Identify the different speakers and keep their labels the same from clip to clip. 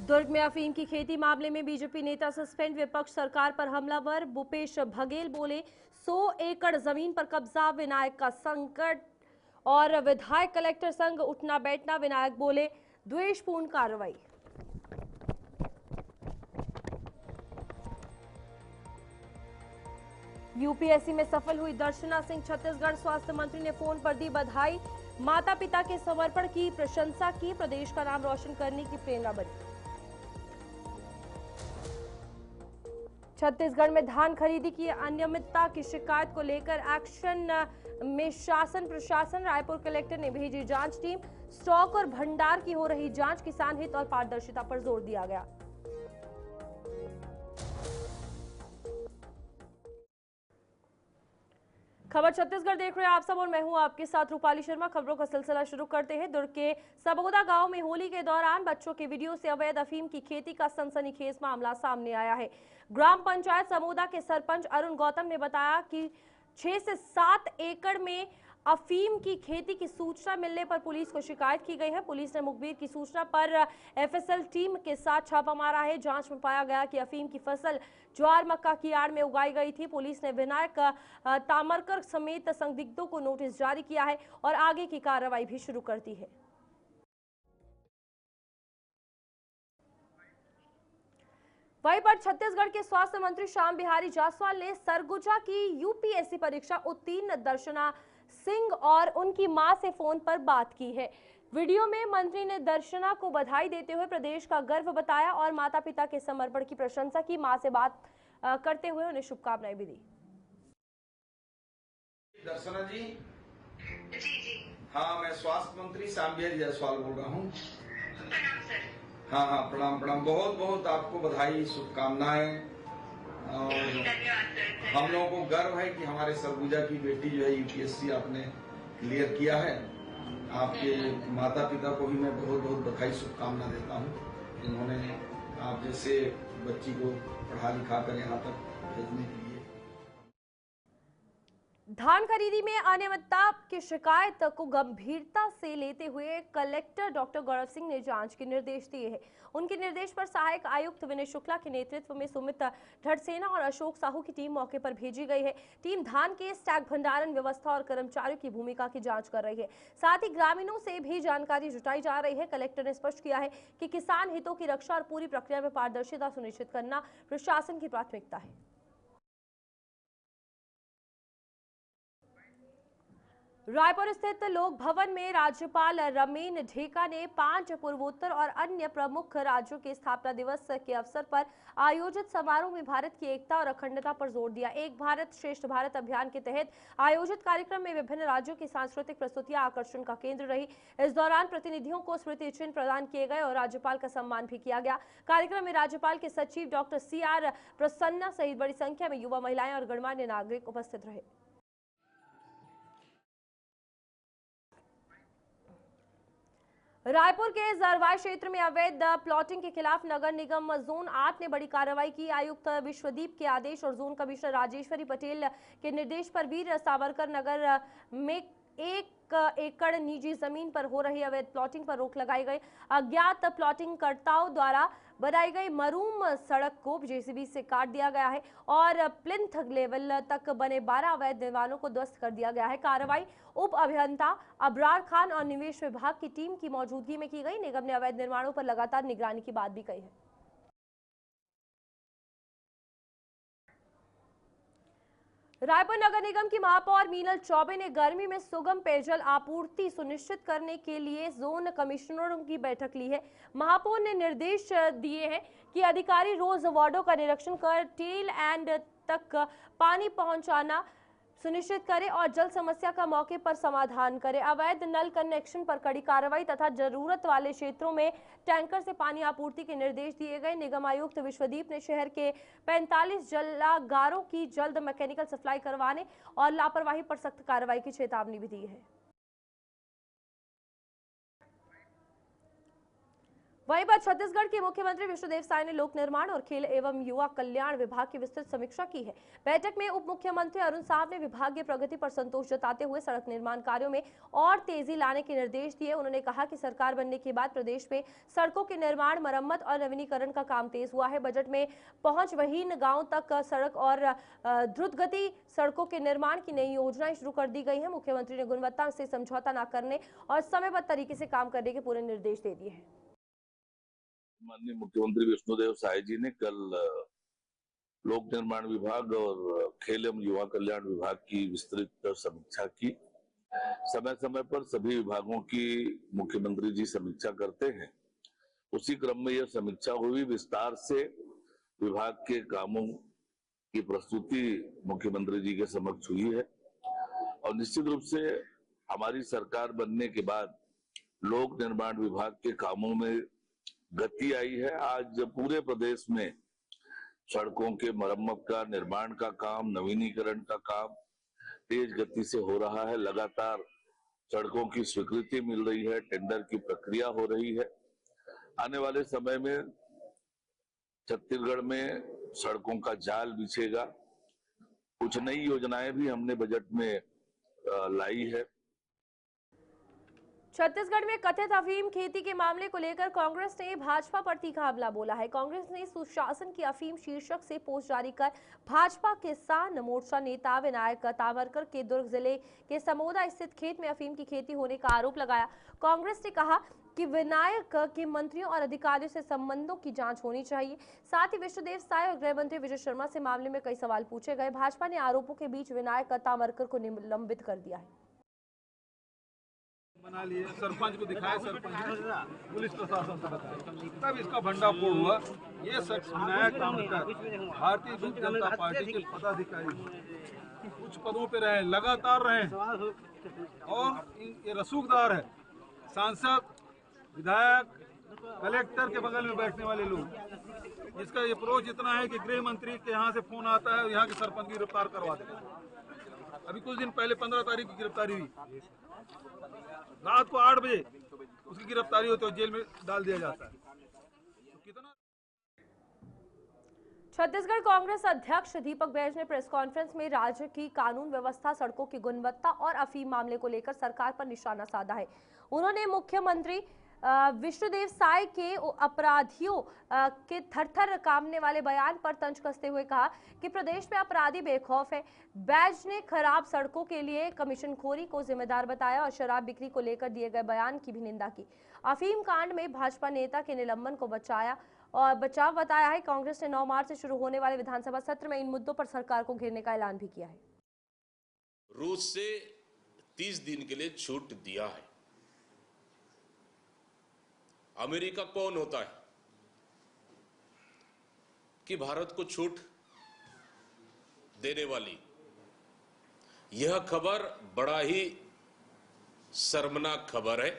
Speaker 1: दुर्ग में अफीम की खेती मामले में बीजेपी नेता सस्पेंड, विपक्ष सरकार पर हमलावर। भूपेश बघेल बोले 100 एकड़ जमीन पर कब्जा, विनायक का संकट। और विधायक कलेक्टर संग उठना बैठना, विनायक बोले द्वेषपूर्ण कार्रवाई। यूपीएससी में सफल हुई दर्शना सिंह, छत्तीसगढ़ स्वास्थ्य मंत्री ने फोन पर दी बधाई। माता पिता के समर्पण की प्रशंसा की, प्रदेश का नाम रोशन करने की प्रेरणा बनी। छत्तीसगढ़ में धान खरीदी की अनियमितता की शिकायत को लेकर एक्शन में शासन प्रशासन, रायपुर कलेक्टर ने भेजी जांच टीम। स्टॉक और भंडार की हो रही जांच, किसान हित और पारदर्शिता पर जोर दिया गया। खबर छत्तीसगढ़ देख रहे हैं आप सब और मैं हूं आपके साथ रूपाली शर्मा। खबरों का सिलसिला शुरू करते हैं। दुर्ग के सबोदा गांव में होली के दौरान बच्चों के वीडियो से अवैध अफीम की खेती का सनसनीखेज मामला सामने आया है। ग्राम पंचायत सबोदा के सरपंच अरुण गौतम ने बताया कि 6 से 7 एकड़ में अफीम की खेती की सूचना मिलने पर पुलिस को शिकायत की गई है। पुलिस ने मुखबिर की सूचना पर एफएसएल टीम के साथ छापा मारा है। जांच में पाया गया कि अफीम की फसल ज्वार मक्का की आड़ में उगाई गई थी। पुलिस ने विनायक तामरकर समेत संदिग्धों को नोटिस जारी किया है और आगे की कार्रवाई भी शुरू कर दी है। वहीं पर छत्तीसगढ़ के स्वास्थ्य मंत्री श्याम बिहारी जायसवाल ने सरगुजा की यूपीएससी परीक्षा उत्तीर्ण दर्शना सिंह और उनकी मां से फोन पर बात की है। वीडियो में मंत्री ने दर्शना को बधाई देते हुए प्रदेश का गर्व बताया और माता पिता के समर्पण की प्रशंसा की। मां से बात करते हुए उन्हें शुभकामनाएं भी दी।
Speaker 2: दर्शना जी जी हाँ, मैं स्वास्थ्य मंत्री श्याम बिहारी जायसवाल बोल रहा हूँ। प्रणाम सर। हाँ, प्रणाम प्रणाम। बहुत बहुत आपको बधाई, शुभकामनाएं। और हम लोगों को गर्व है कि हमारे सरगुजा की बेटी जो है यूपीएससी आपने क्लियर किया है। आपके माता पिता को भी मैं बहुत बहुत बधाई, शुभकामना देता हूँ, जिन्होंने आप जैसे बच्ची को पढ़ा लिखा कर यहाँ तक भेजने के लिए।
Speaker 1: धान खरीदी में अनियमितता की शिकायत को गंभीरता से लेते हुए कलेक्टर डॉक्टर गौरव सिंह ने जांच के निर्देश दिए हैं। उनके निर्देश पर सहायक आयुक्त विनय शुक्ला के नेतृत्व में सुमित ढड़सेना और अशोक साहू की टीम मौके पर भेजी गई है। टीम धान के स्टैक भंडारण व्यवस्था और कर्मचारियों की भूमिका की जांच कर रही है। साथ ही ग्रामीणों से भी जानकारी जुटाई जा रही है। कलेक्टर ने स्पष्ट किया है कि किसान हितों की रक्षा और पूरी प्रक्रिया में पारदर्शिता सुनिश्चित करना प्रशासन की प्राथमिकता है। रायपुर स्थित लोक भवन में राज्यपाल रमेन ढेका ने 5 पूर्वोत्तर और अन्य प्रमुख राज्यों के स्थापना दिवस के अवसर पर आयोजित समारोह में भारत की एकता और अखंडता पर जोर दिया। एक भारत श्रेष्ठ भारत अभियान के तहत आयोजित कार्यक्रम में विभिन्न राज्यों की सांस्कृतिक प्रस्तुतियां आकर्षण का केंद्र रही। इस दौरान प्रतिनिधियों को स्मृति चिन्ह प्रदान किए गए और राज्यपाल का सम्मान भी किया गया। कार्यक्रम में राज्यपाल के सचिव डॉक्टर CR प्रसन्ना सहित बड़ी संख्या में युवा, महिलाएं और गणमान्य नागरिक उपस्थित रहे। रायपुर के जरवाई क्षेत्र में अवैध प्लॉटिंग के खिलाफ नगर निगम जोन 8 ने बड़ी कार्रवाई की। आयुक्त विश्वदीप के आदेश और जोन कमिश्नर राजेश्वरी पटेल के निर्देश पर वीर सावरकर नगर में 1 एकड़ निजी जमीन पर हो रही अवैध प्लॉटिंग पर रोक लगाई गई। अज्ञात प्लॉटिंग कर्ताओं द्वारा बनाई गई मरूम सड़क को जेसीबी से काट दिया गया है और प्लिंथ लेवल तक बने 12 अवैध निर्माणों को ध्वस्त कर दिया गया है। कार्रवाई उप अभियंता अबरार खान और निवेश विभाग की टीम की मौजूदगी में की गई। निगम ने अवैध निर्माणों पर लगातार निगरानी की बात भी कही है। रायपुर नगर निगम की महापौर मीनल चौबे ने गर्मी में सुगम पेयजल आपूर्ति सुनिश्चित करने के लिए जोन कमिश्नरों की बैठक ली है। महापौर ने निर्देश दिए हैं कि अधिकारी रोज वार्डों का निरीक्षण कर टेल एंड तक पानी पहुंचाना सुनिश्चित करें और जल समस्या का मौके पर समाधान करें। अवैध नल कनेक्शन पर कड़ी कार्रवाई तथा जरूरत वाले क्षेत्रों में टैंकर से पानी आपूर्ति के निर्देश दिए गए। निगम आयुक्त विश्वदीप ने शहर के 45 जलागारों की जल्द मैकेनिकल सप्लाई करवाने और लापरवाही पर सख्त कार्रवाई की चेतावनी भी दी है। वहीं पर छत्तीसगढ़ के मुख्यमंत्री विष्णुदेव साय ने लोक निर्माण और खेल एवं युवा कल्याण विभाग की विस्तृत समीक्षा की है। बैठक में उप मुख्यमंत्री अरुण साव ने विभागीय प्रगति पर संतोष जताते हुए सड़क निर्माण कार्यों में और तेजी लाने के निर्देश दिए। उन्होंने कहा कि सरकार बनने के बाद प्रदेश में सड़कों के निर्माण, मरम्मत और नवीनीकरण का काम तेज हुआ है। बजट में पहुंचविहीन गांव तक सड़क और द्रुत गति सड़कों के निर्माण की नई योजनाएं शुरू कर दी गई है। मुख्यमंत्री ने गुणवत्ता से समझौता न करने और समयबद्ध तरीके से काम करने के पूरे निर्देश दे दिए हैं।
Speaker 3: माननीय मुख्यमंत्री विष्णुदेव साय जी ने कल लोक निर्माण विभाग और खेल एवं युवा कल्याण विभाग की विस्तृत समीक्षा की। समय समय पर सभी विभागों की मुख्यमंत्री जी समीक्षा करते हैं। उसी क्रम में यह समीक्षा हुई, विस्तार से विभाग के कामों की प्रस्तुति मुख्यमंत्री जी के समक्ष हुई है और निश्चित रूप से हमारी सरकार बनने के बाद लोक निर्माण विभाग के कामों में गति आई है। आज पूरे प्रदेश में सड़कों के मरम्मत का, निर्माण का काम, नवीनीकरण का काम तेज गति से हो रहा है। लगातार सड़कों की स्वीकृति मिल रही है, टेंडर की प्रक्रिया हो रही है। आने वाले समय में छत्तीसगढ़ में सड़कों का जाल बिछेगा। कुछ नई योजनाएं भी हमने बजट में लाई है।
Speaker 1: छत्तीसगढ़ में कथित अफीम खेती के मामले को लेकर कांग्रेस ने भाजपा पर तीखा हमला बोला है। कांग्रेस ने सुशासन की अफीम शीर्षक से पोस्ट जारी कर भाजपा किसान मोर्चा नेता विनायक तावरकर के दुर्ग जिले के समोदा स्थित खेत में अफीम की खेती होने का आरोप लगाया। कांग्रेस ने कहा कि विनायक के मंत्रियों और अधिकारियों से संबंधों की जांच होनी चाहिए। साथ ही विष्णुदेव साय और गृह मंत्री विजय शर्मा से मामले में कई सवाल पूछे गए। भाजपा ने आरोपों के बीच विनायक तावरकर को निलंबित कर दिया है।
Speaker 4: बना लिए, सरपंच को दिखाया, सरपंच पुलिस प्रशासन से बताया, तब इसका भंडाफोड़ हुआ। ये शख्स विनायक तावरकर भारतीय जनता पार्टी के पदाधिकारी कुछ पदों पे रहे, लगातार रहे और ये रसूखदार है। सांसद, विधायक, कलेक्टर के बगल में बैठने वाले लोग, इसका ये अप्रोच इतना है कि गृह मंत्री के यहाँ से फोन आता है और यहाँ के सरपंच की गिरफ्तार करवा देगा। अभी कुछ दिन पहले 15 तारीख की गिरफ्तारी हुई, रात को 8 बजे उसकी गिरफ्तारी होती है, जेल में डाल दिया जाता है। तो कितना
Speaker 1: छत्तीसगढ़ कांग्रेस अध्यक्ष दीपक बैज ने प्रेस कॉन्फ्रेंस में राज्य की कानून व्यवस्था, सड़कों की गुणवत्ता और अफीम मामले को लेकर सरकार पर निशाना साधा है। उन्होंने मुख्यमंत्री विष्णुदेव साय के अपराधियों के थरथर कांपने वाले बयान पर तंज कसते हुए कहा कि प्रदेश में अपराधी बेखौफ है। बैज ने खराब सड़कों के लिए कमीशनखोरी को जिम्मेदार बताया और शराब बिक्री को लेकर दिए गए बयान की भी निंदा की। अफीम कांड में भाजपा नेता के निलंबन को बचाव बताया है। कांग्रेस ने 9 मार्च से शुरू होने वाले विधानसभा सत्र में इन मुद्दों पर सरकार को घेरने का ऐलान भी किया है।
Speaker 5: रूस से 30 दिन के लिए छूट दिया है। अमेरिका कौन होता है कि भारत को छूट देने वाली? यह खबर बड़ा ही शर्मनाक खबर है।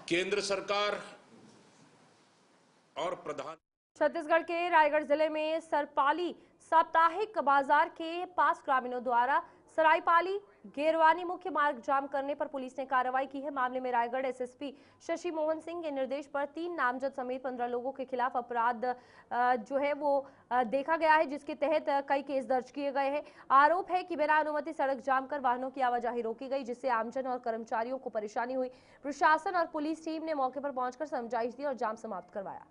Speaker 5: केंद्र सरकार और प्रधान
Speaker 1: छत्तीसगढ़ के रायगढ़ जिले में सरपाली साप्ताहिक बाजार के पास ग्रामीणों द्वारा सरायपाली गेरवानी मुख्य मार्ग जाम करने पर पुलिस ने कार्रवाई की है। मामले में रायगढ़ एसएसपी शशि मोहन सिंह के निर्देश पर 3 नामजद समेत 15 लोगों के खिलाफ अपराध जो है वो देखा गया है, जिसके तहत कई केस दर्ज किए गए हैं। आरोप है कि बिना अनुमति सड़क जाम कर वाहनों की आवाजाही रोकी गई, जिससे आमजन और कर्मचारियों को परेशानी हुई। प्रशासन और पुलिस टीम ने मौके पर पहुंचकर समझाइश दी और जाम समाप्त करवाया।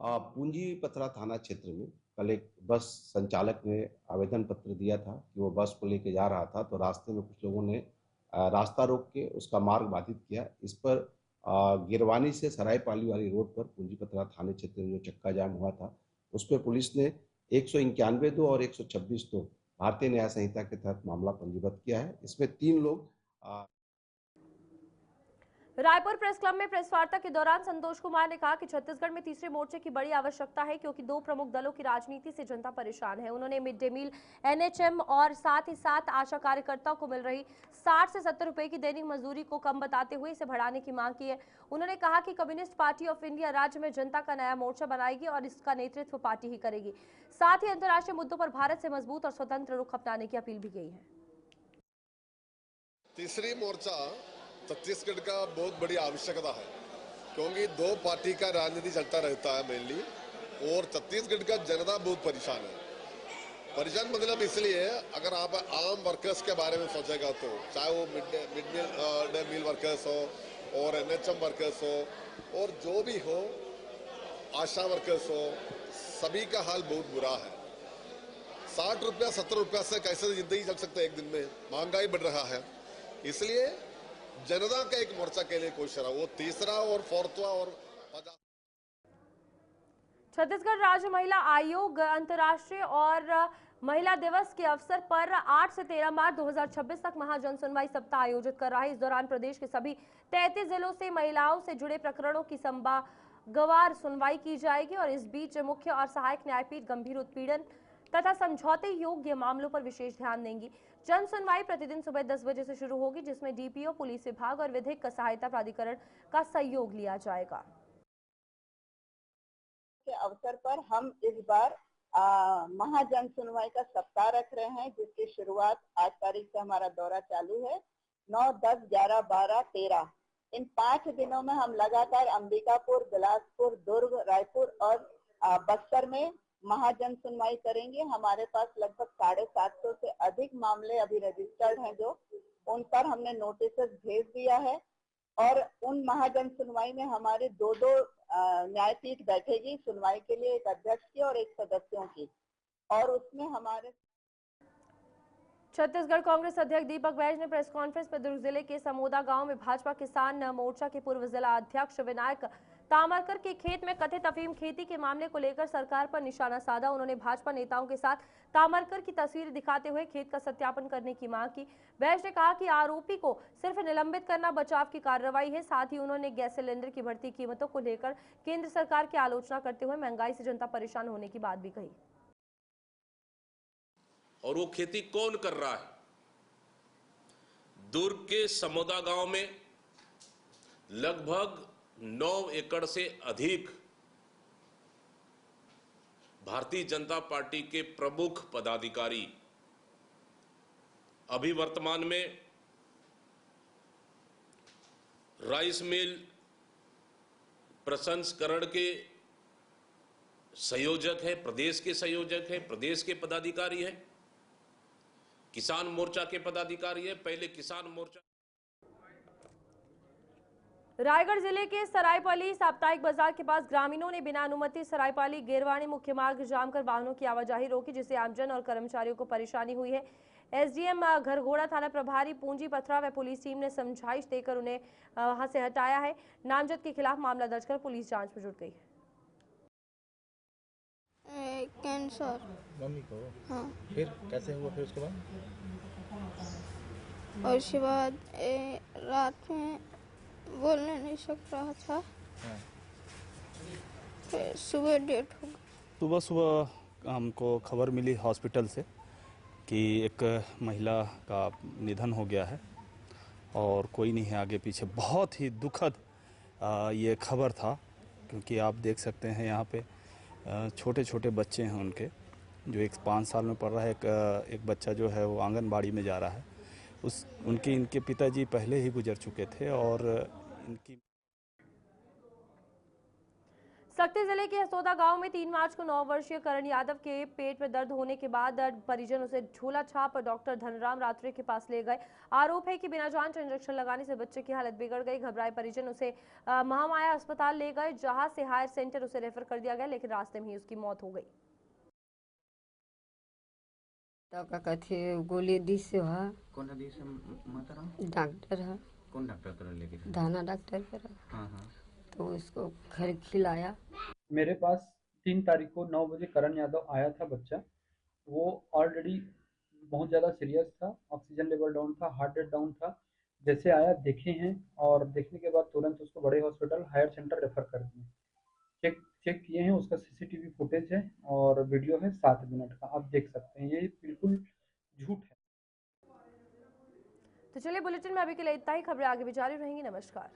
Speaker 6: पूंजी पथरा थाना क्षेत्र में कल एक बस संचालक ने आवेदन पत्र दिया था कि वो बस को लेके जा रहा था, तो रास्ते में कुछ लोगों ने रास्ता रोक के उसका मार्ग बाधित किया। इस पर गिरवानी से सरायपाली वाली रोड पर पूंजी पथरा थाने क्षेत्र में जो चक्का जाम हुआ था, उस पर पुलिस ने 191(2) और 126(2) भारतीय न्याय संहिता के तहत मामला पंजीबद्ध किया है। इसमें 3 लोग
Speaker 1: रायपुर प्रेस क्लब में प्रेस वार्ता के दौरान संतोष कुमार ने कहा कि छत्तीसगढ़ में तीसरे मोर्चे की बड़ी आवश्यकता है, क्योंकि 2 प्रमुख दलों की राजनीति से जनता परेशान है। उन्होंने मिड डे मील, एनएचएम और साथ ही साथ आशा कार्यकर्ताओं को मिल रही 60 से 70 रुपए की दैनिक मजदूरी को कम बताते हुए इसे बढ़ाने की मांग की है। उन्होंने कहा कि कम्युनिस्ट पार्टी ऑफ इंडिया राज्य में जनता का नया मोर्चा बनाएगी और इसका नेतृत्व पार्टी ही करेगी। साथ ही अंतर्राष्ट्रीय मुद्दों पर भारत से मजबूत और स्वतंत्र रुख अपनाने की अपील भी की है।
Speaker 7: तीसरी मोर्चा छत्तीसगढ़ का बहुत बड़ी आवश्यकता है, क्योंकि दो पार्टी का राजनीति चलता रहता है मेनली, और छत्तीसगढ़ का जनता बहुत परेशान है। परेशान मतलब इसलिए, अगर आप आम वर्कर्स के बारे में सोचेगा तो, चाहे वो मिड डे मील वर्कर्स हो और NHM वर्कर्स हो और जो भी हो, आशा वर्कर्स हो, सभी का हाल बहुत बुरा है। 60 रुपया 70 रुपया से कैसे जिंदगी चल सकता है एक दिन में? महंगाई बढ़ रहा है। इसलिए जनता का एक मोर्चा के लिए कोशिश रहा, वो तीसरा और फोर्थवा और 50।
Speaker 1: छत्तीसगढ़ राज्य महिला आयोग अंतर्राष्ट्रीय और महिला दिवस के अवसर पर 8 से 13 मार्च 2026 तक महाजन सुनवाई सप्ताह आयोजित कर रहा है। इस दौरान प्रदेश के सभी 33 जिलों से महिलाओं से जुड़े प्रकरणों की संभागवार सुनवाई की जाएगी और इस बीच मुख्य और सहायक न्यायपीठ गंभीर उत्पीड़न तथा समझौते योग्य मामलों पर विशेष ध्यान देंगी। जन सुनवाई प्रतिदिन सुबह 10 बजे से शुरू होगी, जिसमें DPO, पुलिस विभाग और विधिक सहायता प्राधिकरण का सहयोग लिया जाएगा।
Speaker 8: के अवसर पर हम इस बार महाजन सुनवाई का सप्ताह रख रहे हैं, जिसकी शुरुआत 8 तारीख से हमारा दौरा चालू है। 9, 10, 11, 12, 13 इन 5 दिनों में हम लगातार अंबिकापुर, बिलासपुर, दुर्ग, रायपुर और बस्तर में महाजन सुनवाई करेंगे। हमारे पास लगभग 750 से अधिक मामले अभी रजिस्टर्ड हैं, जो उन पर हमने नोटिस भेज दिया है और उन महाजन सुनवाई में हमारे 2 न्यायपीठ बैठेगी सुनवाई के लिए, एक अध्यक्ष की और एक सदस्यों की, और उसमें हमारे
Speaker 1: छत्तीसगढ़ कांग्रेस अध्यक्ष दीपक बैज ने प्रेस कॉन्फ्रेंस में दुर्ग जिले के समोदा गांव में भाजपा किसान मोर्चा के पूर्व जिला अध्यक्ष विनायक तामरकर के खेत में कथित अफीम खेती के मामले को लेकर सरकार पर निशाना साधा। उन्होंने भाजपा नेताओं के साथ तामरकर की तस्वीर दिखाते हुए खेत का सत्यापन करने की मांग की। बैज ने कहा कि आरोपी को सिर्फ निलंबित करना बचाव की कार्रवाई है। साथ ही उन्होंने गैस सिलेंडर की बढ़ती कीमतों को लेकर केंद्र सरकार की आलोचना करते हुए महंगाई से जनता परेशान होने की बात भी कही।
Speaker 5: और वो खेती कौन कर रहा है? दुर्ग के समोदा गांव में लगभग 9 एकड़ से अधिक भारतीय जनता पार्टी के प्रमुख पदाधिकारी अभी वर्तमान में राइस मिल प्रसंस्करण के संयोजक है, प्रदेश के संयोजक है, प्रदेश के पदाधिकारी है, किसान मोर्चा के पदाधिकारी है। पहले किसान मोर्चा
Speaker 1: रायगढ़ जिले के सरायपाली साप्ताहिक बाजार के पास ग्रामीणों ने बिना अनुमति सरायपाली गेरवानी मुख्य मार्ग जाम कर वाहनों की आवाजाही रोकी, जिससे आमजन और कर्मचारियों को परेशानी हुई है। SDM घरघोड़ा थाना प्रभारी पूंजी पथरा व पुलिस टीम ने समझाइश देकर उन्हें वहां से हटाया है। नामजद के खिलाफ मामला दर्ज कर पुलिस जांच में जुट गई है।
Speaker 9: कैंसर
Speaker 10: मम्मी को?
Speaker 9: हाँ।
Speaker 10: फिर कैसे हुआ? फिर उसके बाद
Speaker 9: और उसके बाद रात में बोलने नहीं सक रहा था।
Speaker 10: हाँ।
Speaker 9: फिर सुबह डेट हो गई।
Speaker 11: सुबह हमको खबर मिली हॉस्पिटल से कि एक महिला का निधन हो गया है और कोई नहीं है आगे पीछे। बहुत ही दुखद ये खबर था, क्योंकि आप देख सकते हैं यहाँ पे छोटे छोटे बच्चे हैं उनके, जो एक 5 साल में पढ़ रहा है, एक बच्चा जो है वो आंगनबाड़ी में जा रहा है। इनके पिताजी पहले ही गुजर चुके थे और इनकी
Speaker 1: सक्ती जिले के हसोदा गांव में 3 मार्च को 9 वर्षीय करण यादव के पेट में दर्द होने के बाद परिजन उसे झोला छाप डॉक्टर धनराम रात्रे के पास ले गए। आरोप है कि बिना जांच इंजेक्शन लगाने से बच्चे की हालत बिगड़ गई। घबराए परिजन उसे महामाया अस्पताल ले गए, जहां से हायर सेंटर उसे रेफर कर दिया गया, लेकिन रास्ते में ही उसकी मौत हो गई।
Speaker 12: गोली दी से
Speaker 13: कौन दी से
Speaker 12: डॉक्टर है।
Speaker 13: कौन डॉक्टर तरह लेके?
Speaker 12: दाना डॉक्टर पर।
Speaker 13: हाँ हाँ।
Speaker 12: तो उसको घर खिलाया।
Speaker 14: मेरे पास 3 तारीख को 9 बजे करण यादव आया था बच्चा। वो ऑलरेडी बहुत ज़्यादा सीरियस था, ऑक्सीजन लेवल डाउन था, हार्ट रेट डाउन था। जैसे आया देखे हैं और देखने के बाद तुरंत उसको बड़े हॉस्पिटल हायर सेंटर रेफर कर दिए। चेक किए हैं, उसका CCTV फुटेज है और वीडियो है 7 मिनट का, आप देख सकते हैं। ये बिल्कुल झूठ है।
Speaker 1: तो चलिए बुलेटिन में अभी के लिए इतना ही। खबरें आगे भी जारी रहेंगी। नमस्कार।